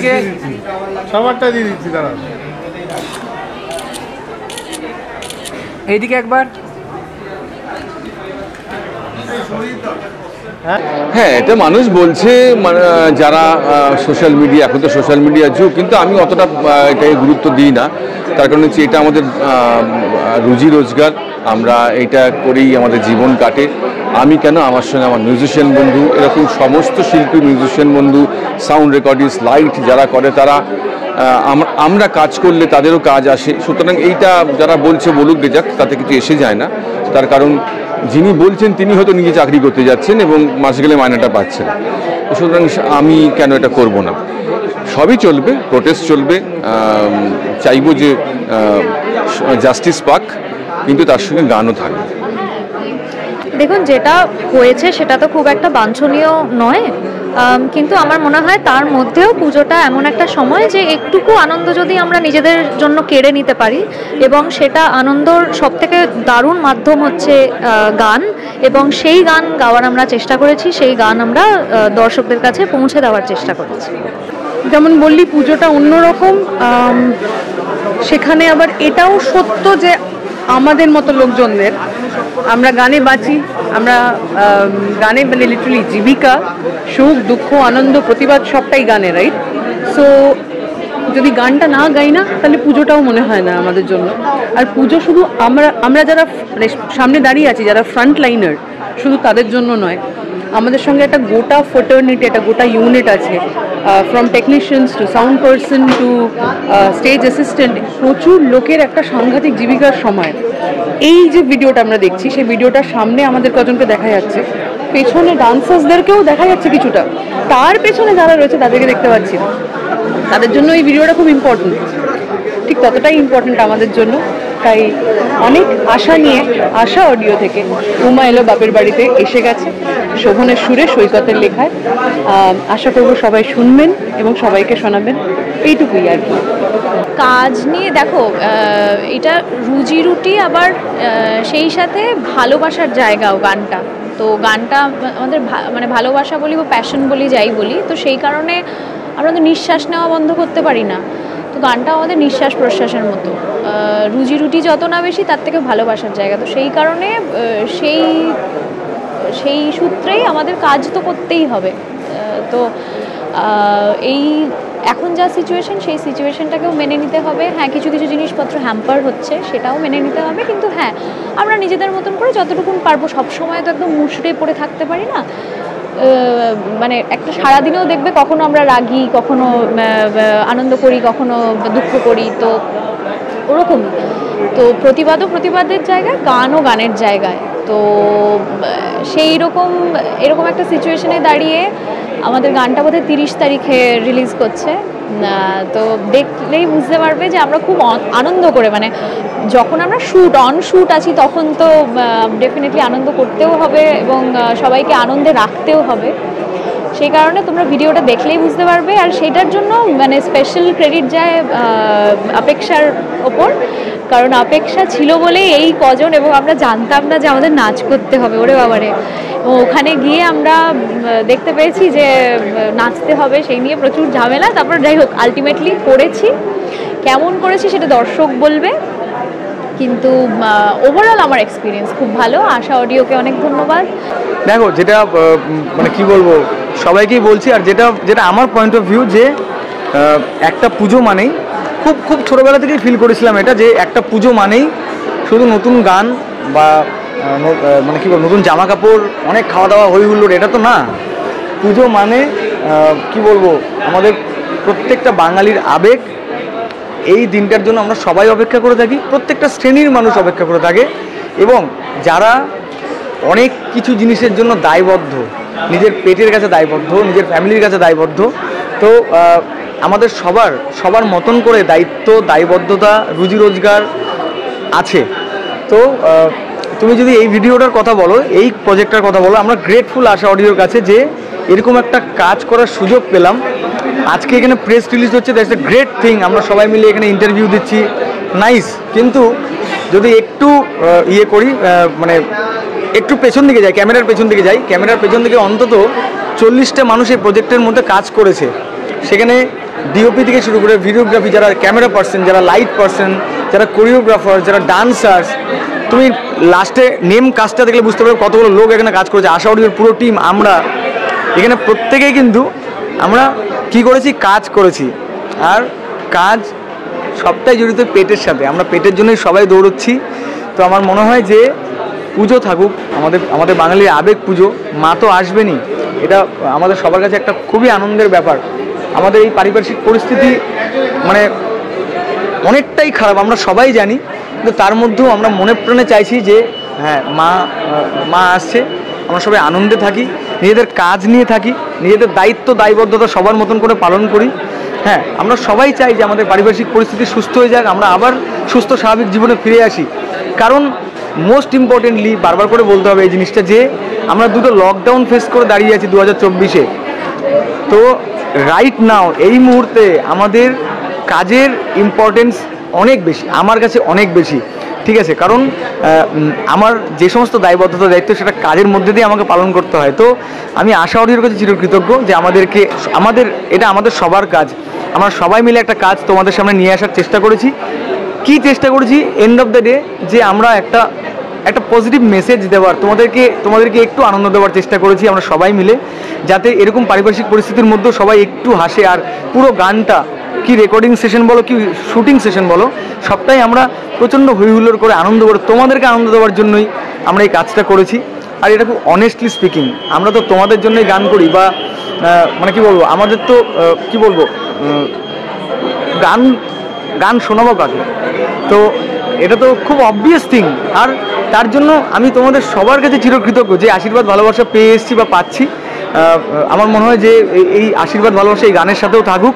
থেকে সবারটা দিয়ে দিচ্ছি দাঁড়া। এইদিকে একবার। হ্যাঁ, এটা মানুষ বলছে, যারা সোশ্যাল মিডিয়া, এখন তো সোশ্যাল মিডিয়ার যুগ, কিন্তু আমি অতটা এটাকে গুরুত্ব দিই না। তার কারণ হচ্ছে এটা আমাদের রুজি রোজগার, আমরা এটা করেই আমাদের জীবন কাটে। আমি কেন, আমার সঙ্গে আমার মিউজিশিয়ান বন্ধু, এরকম সমস্ত শিল্পী, মিউজিশিয়ান বন্ধু, সাউন্ড রেকর্ডিংস, লাইট যারা করে, তারা আমরা কাজ করলে তাদেরও কাজ আসে। সুতরাং এইটা যারা বলছে বলুক গে যাক, তাতে কিছু এসে যায় না। তার কারণ যিনি বলছেন তিনি হয়তো নিজে চাকরি করতে যাচ্ছেন এবং মাসে গেলে মাইনেটা পাচ্ছেন। সুতরাং আমি কেন এটা করব না। সবই চলবে, প্রোটেস্ট চলবে, চাইবো যে জাস্টিস পাক, কিন্তু তার সঙ্গে গানও থাকবে। দেখুন, যেটা হয়েছে সেটা তো খুব একটা বাঞ্ছনীয় নয়, কিন্তু আমার মনে হয় তার মধ্যেও পুজোটা এমন একটা সময় যে একটুকু আনন্দ যদি আমরা নিজেদের জন্য কেড়ে নিতে পারি, এবং সেটা আনন্দর সবথেকে দারুণ মাধ্যম হচ্ছে গান, এবং সেই গান গাওয়ার আমরা চেষ্টা করেছি, সেই গান আমরা দর্শকদের কাছে পৌঁছে দেওয়ার চেষ্টা করেছি। যেমন বললি পুজোটা অন্যরকম, সেখানে আবার এটাও সত্য যে আমাদের মতো লোকজনদের, আমরা গানে বাঁচি, আমরা গানে মানে লিটারালি জীবিকা, সুখ দুঃখ আনন্দ প্রতিবাদ সবটাই গানে, রাইট? সো যদি গানটা না গাই না তাহলে পুজোটাও মনে হয় না আমাদের জন্য। আর পুজো শুধু আমরা যারা মানে সামনে দাঁড়িয়ে আছি, যারা ফ্রন্ট লাইনার, শুধু তাদের জন্য নয়, আমাদের সঙ্গে একটা গোটা ফ্রেটার্নিটি, একটা গোটা ইউনিট আছে, from technicians to sound person to stage assistant, প্রচুর লোকের একটা সাংঘাতিক জীবিকার সময়। এই যে ভিডিওটা আমরা দেখছি, সেই ভিডিওটার সামনে আমাদের কজনকে দেখা যাচ্ছে, পেছনে ডান্সার্সদেরকেও দেখা যাচ্ছে কিছুটা, তার পেছনে যারা রয়েছে তাদেরকে দেখতে পাচ্ছি না। তাদের জন্য এই ভিডিওটা খুব ইম্পর্টেন্ট, ঠিক ততটাই ইম্পর্টেন্ট আমাদের জন্য। তাই অনেক আশা নিয়ে, আশা অডিও থেকে উমা এলো বাপের বাড়িতে এসে গেছে, শোভনের সুরে, সৈকতের লেখায়। আশা করব সবাই শুনবেন এবং সবাইকে শোনাবেন, এইটুকুই আর কি। কাজ নিয়ে দেখো, এটা রুজি রুটি, আবার সেই সাথে ভালোবাসার জায়গাও গানটা। তো গানটা আমাদের মানে ভালোবাসা বলি বা প্যাশন বলি, যাই বলি, তো সেই কারণে আমরা তো নিঃশ্বাস নেওয়া বন্ধ করতে পারি না। তো গানটা আমাদের নিঃশ্বাস প্রশ্বাসের মতো, রুজি রুটি যত না বেশি, তার থেকে ভালোবাসার জায়গা। তো সেই কারণে সেই সূত্রেই আমাদের কাজ তো করতেই হবে। তো এই এখন যা সিচুয়েশন, সেই সিচুয়েশনটাকেও মেনে নিতে হবে। হ্যাঁ, কিছু কিছু জিনিসপত্র হ্যাম্পার হচ্ছে, সেটাও মেনে নিতে হবে, কিন্তু হ্যাঁ, আমরা নিজেদের মতন করে যতটুকু পারবো, সবসময় তো একদম মুষড়ে পড়ে থাকতে পারি না। মানে একটা সারাদিনেও দেখবে কখনো আমরা রাগি, কখনো আনন্দ করি, কখনো দুঃখ করি, তো ওরকম। তো প্রতিবাদও প্রতিবাদের জায়গায়, গানও গানের জায়গায়। তো সেই এরকম একটা সিচুয়েশনে দাঁড়িয়ে আমাদের গানটা বোধহয় 30 তারিখে রিলিজ করছে। তো দেখলেই বুঝতে পারবে যে আমরা খুব আনন্দ করে, মানে যখন আমরা অন শুট আছি, তখন তো ডেফিনেটলি আনন্দ করতেও হবে এবং সবাইকে আনন্দে রাখতেও হবে। সেই কারণে তোমরা ভিডিওটা দেখলেই বুঝতে পারবে। আর সেটার জন্য মানে স্পেশাল ক্রেডিট যায় অপেক্ষার ওপর, কারণ অপেক্ষা ছিল বলেই এই কজন, এবং আমরা জানতাম না যে আমাদের নাচ করতে হবে, ওরে বাবারে। ওখানে গিয়ে আমরা দেখতে পেয়েছি যে নাচতে হবে, সেই নিয়ে প্রচুর ঝামেলা। তারপর যাই হোক, আলটিমেটলি করেছি। কেমন করেছি সেটা দর্শক বলবে, কিন্তু ওভারঅল আমার এক্সপিরিয়েন্স খুব ভালো। আশা অডিওকে অনেক ধন্যবাদ। দেখো, যেটা মানে কি বলবো, সবাইকেই বলছি, আর যেটা আমার পয়েন্ট অফ ভিউ, যে একটা পুজো মানেই, খুব ছোটোবেলা থেকেই ফিল করেছিলাম এটা, যে একটা পুজো মানেই শুধু নতুন গান বা মানে কী বলবো, নতুন জামা কাপড়, অনেক খাওয়া দাওয়া, হই হুল্লোড়, এটা তো না। পুজো মানে কি বলবো, আমাদের প্রত্যেকটা বাঙালির আবেগ। এই দিনটার জন্য আমরা সবাই অপেক্ষা করে থাকি, প্রত্যেকটা শ্রেণীর মানুষ অপেক্ষা করে থাকে, এবং যারা অনেক কিছু জিনিসের জন্য দায়বদ্ধ, নিজের পেটের কাছে দায়বদ্ধ, নিজের ফ্যামিলির কাছে দায়বদ্ধ। তো আমাদের সবার মতন করে দায়িত্ব, দায়বদ্ধতা, রুজি রোজগার আছে। তো তুমি যদি এই ভিডিওটার কথা বলো, এই প্রজেক্টটার কথা বলো, আমরা গ্রেটফুল আশা অডিওর কাছে যে এরকম একটা কাজ করার সুযোগ পেলাম। আজকে এখানে প্রেস রিলিজ হচ্ছে, দ্যাটস এ গ্রেট থিং। আমরা সবাই মিলে এখানে ইন্টারভিউ দিচ্ছি, নাইস। কিন্তু যদি একটু করি, মানে একটু পেছন দিকে যাই, ক্যামেরার পেছন দিকে যাই, ক্যামেরার পেছন দিকে অন্তত 40টা মানুষ এই প্রজেক্টের মধ্যে কাজ করেছে। সেখানে ডিওপি থেকে শুরু করে ভিডিওগ্রাফি, যারা ক্যামেরা পার্সন, যারা লাইট পার্সন, যারা কোরিওগ্রাফার, যারা ডান্সার্স, তুমি লাস্টে নেম কাজটা দেখলে বুঝতে পারবে কতগুলো লোক এখানে কাজ করেছে। আশা অডিওর পুরো টিম, আমরা এখানে প্রত্যেকেই কিন্তু আমরা কি করেছি, কাজ করেছি। আর কাজ সবটাই জড়িত পেটের সাথে, আমরা পেটের জন্যই সবাই দৌড়চ্ছি। তো আমার মনে হয় যে পুজো থাকুক, আমাদের বাঙালির আবেগ পুজো, মা তো আসবেনই, এটা আমাদের সবার কাছে একটা খুবই আনন্দের ব্যাপার। আমাদের এই পারিপার্শ্বিক পরিস্থিতি মানে অনেকটাই খারাপ, আমরা সবাই জানি, কিন্তু তার মধ্যেও আমরা মনে প্রাণে চাইছি যে হ্যাঁ মা আসছে, আমরা সবাই আনন্দে থাকি, নিজেদের কাজ নিয়ে থাকি, নিজেদের দায়িত্ব দায়বদ্ধতা সবার মতন করে পালন করি। হ্যাঁ, আমরা সবাই চাই যে আমাদের পারিপার্শ্বিক পরিস্থিতি সুস্থ হয়ে যাক, আমরা আবার সুস্থ স্বাভাবিক জীবনে ফিরে আসি। কারণ মোস্ট ইম্পর্টেন্টলি বারবার করে বলতে হবে এই জিনিসটা যে আমরা দুটো লকডাউন ফেস করে দাঁড়িয়ে আছি 2024-এ। তো রাইট নাও এই মুহূর্তে আমাদের কাজের ইম্পর্টেন্স অনেক বেশি, আমার কাছে অনেক বেশি, ঠিক আছে? কারণ আমার যে সমস্ত দায়বদ্ধতা দায়িত্ব সেটা কাজের মধ্যে দিয়ে আমাকে পালন করতে হয়। তো আমি আশা অডিওর কাছে চিরকৃতজ্ঞ যে এটা আমাদের সবার কাজ, আমরা সবাই মিলে একটা কাজ তোমাদের সামনে নিয়ে আসার চেষ্টা করেছি। কি চেষ্টা করেছি, এন্ড অফ দ্য ডে যে আমরা একটা পজিটিভ মেসেজ দেওয়ার, তোমাদেরকে একটু আনন্দ দেওয়ার চেষ্টা করেছি আমরা সবাই মিলে, যাতে এরকম পারিপার্শ্বিক পরিস্থিতির মধ্যেও সবাই একটু হাসে। আর পুরো গানটা কি রেকর্ডিং সেশন বলো কি শুটিং সেশন বলো, সবটাই আমরা প্রচণ্ড হইহুল্লোড় করে আনন্দ করে তোমাদেরকে আনন্দ দেওয়ার জন্যই আমরা এই কাজটা করেছি। আর এটা খুব অনেস্টলি স্পিকিং, আমরা তো তোমাদের জন্যই গান করি, বা মানে কি বলবো, আমাদের তো কি বলবো, গান শোনাবো কাকে? তো এটা তো খুব অবভিয়াস থিং। আর তার জন্য আমি তোমাদের সবার কাছে চিরকৃতজ্ঞ যে আশীর্বাদ ভালোবাসা পেয়ে এসেছি বা পাচ্ছি। আমার মনে হয় যে এই আশীর্বাদ ভালোবাসা এই গানের সাথেও থাকুক।